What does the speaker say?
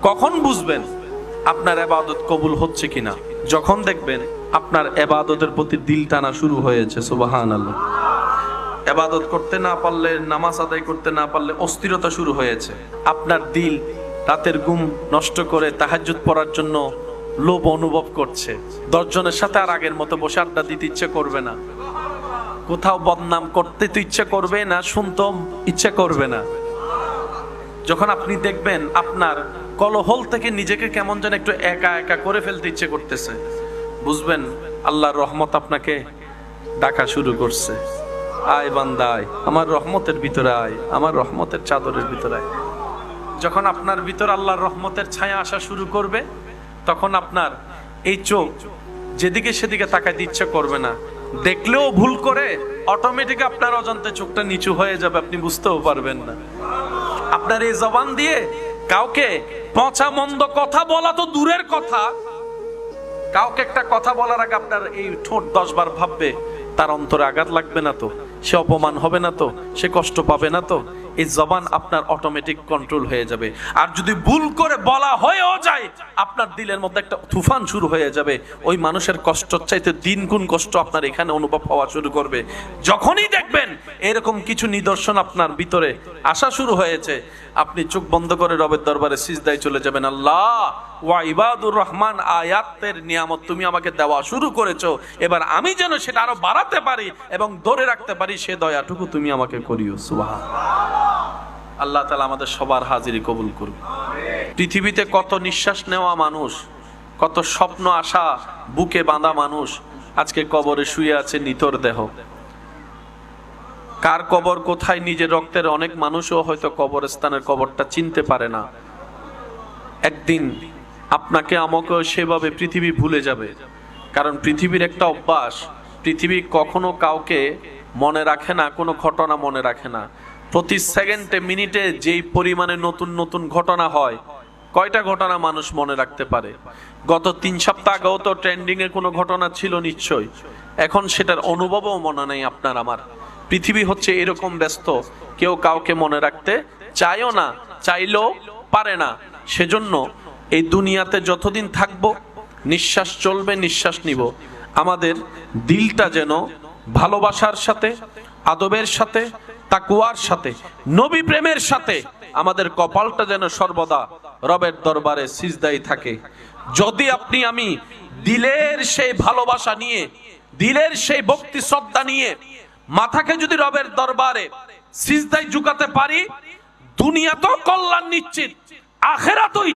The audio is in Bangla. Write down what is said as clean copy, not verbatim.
কখন বুঝবেন আপনার ইবাদত কবুল হচ্ছে কিনা? যখন দেখবেন আপনার ইবাদতের প্রতি দিল টানা শুরু হয়েছে। সুবহানাল্লাহ। ইবাদত করতে না পারলে, নামাজ আদায় করতে না পারলে অস্থিরতা শুরু হয়েছে। আপনার দিল রাতের ঘুম নষ্ট করে তাহাজ্জুদ পড়ার জন্য লোভ অনুভব করছে। 10 জনের সাথে আর আগের মতো বসে আড্ডা দিতে ইচ্ছে করবে না, কোথাও বদনাম করতে তো ইচ্ছে করবে না, শুনতেও ইচ্ছে করবে না। যখন আপনি দেখবেন আপনার কলহল থেকে নিজেকে কেমন যেন একটু একা একা করে ফেলতে ইচ্ছে করতেছে, বুঝবেন আল্লাহর রহমত আপনাকে ডাকা শুরু করছে। আয় বান্দা আয়, আমার রহমতের ভিতরে আয়, আমার রহমতের চাদরের ভিতরে আয়। যখন আপনার ভিতর আল্লাহর রহমতের ছায়া আসা শুরু করবে, তখন আপনার এই চোখ যেদিকে সেদিকে তাকাইতে ইচ্ছে করবে না। দেখলেও ভুল করে অটোমেটিক আপনার অজান্তে চোখটা নিচু হয়ে যাবে, আপনি বুঝতেও পারবেন না। আপনার এই জবান দিয়ে কাউকে পচা মন্দ কথা বলা তো দূরের কথা, কাউকে একটা কথা বলার আগে আপনার এই ঠোঁট 10 বার ভাববে তার অন্তরে আঘাত লাগবে না তো, সে অপমান হবে না তো, সে কষ্ট পাবে না তো। এই জবান আপনার অটোমেটিক কন্ট্রোল হয়ে যাবে। আর যদি ভুল করে বলা হয়েও যায়, আপনার দিলের মধ্যে একটা তুফান শুরু হয়ে যাবে। ওই মানুষের কষ্ট চাইতে 3 গুণ কষ্ট আপনার এখানে অনুভব হওয়া শুরু করবে। যখনই দেখবেন এরকম কিছু নিদর্শন আপনার ভিতরে আসা শুরু হয়েছে, আপনি চোখ বন্ধ করে রবের দরবারে সিজদায় চলে যাবেন। আল্লাহ ওয়া ইবাদুর রহমান আয়াতের নিয়ামত তুমি আমাকে দেওয়া শুরু করেছো, এবার আমি যেন সেটা আরো বাড়াতে পারি এবং ধরে রাখতে পারি, সে দয়াটুকু তুমি আমাকে করিও। সুবহানাল্লাহ। আল্লাহ তাআলা আমাদের সবার হাজিরি কবুল করুন। পৃথিবীতে কত নিঃশ্বাস নেওয়া মানুষ, কত স্বপ্ন আশা বুকে বাঁধা মানুষ আজকে কবরে শুয়ে আছে নিথর দেহ। কার কবর কোথায় নিজের রক্তের অনেক মানুষও হয়তো কবরস্থানের কবরটা চিনতে পারে না। একদিন আপনাকে আমাকেও সেভাবে পৃথিবী ভুলে যাবে। কারণ পৃথিবীর একটা অভ্যাস, পৃথিবী কখনো কাউকে মনে রাখে না, কোনো ঘটনা মনে রাখে না। প্রতি সেকেন্ডে মিনিটে যেই পরিমাণে নতুন নতুন ঘটনা হয়, কয়টা ঘটনা মানুষ মনে রাখতে পারে? গত 3 সপ্তাহ আগেও তো ট্রেন্ডিং এ কোনো ঘটনা ছিল নিশ্চয়ই, এখন সেটার অনুভবও মনে নেই আপনার আমার। পৃথিবী হচ্ছে এরকম ব্যস্ত, কেউ কাউকে মনে রাখতে চায়ও না, চাইলেও পারে না। সেজন্য এই দুনিয়াতে যতদিন থাকবো, নিঃশ্বাস চলবে, নিঃশ্বাস নিব, আমাদের দিলটা যেন ভালোবাসার সাথে, আদবের সাথে, তাকওয়ার সাথে, নবী প্রেমের সাথে, আমাদের কপালটা যেন সর্বদা রবের দরবারে সিজদায় থাকে। যদি আপনি আমি দিলের সেই ভালোবাসা নিয়ে, দিলের সেই ভক্তি শ্রদ্ধা নিয়ে মাথাকে যদি রবের দরবারে সিজদায় ঝুঁকাতে পারি, দুনিয়া তো কল্যাণ নিশ্চিত, আখিরাতও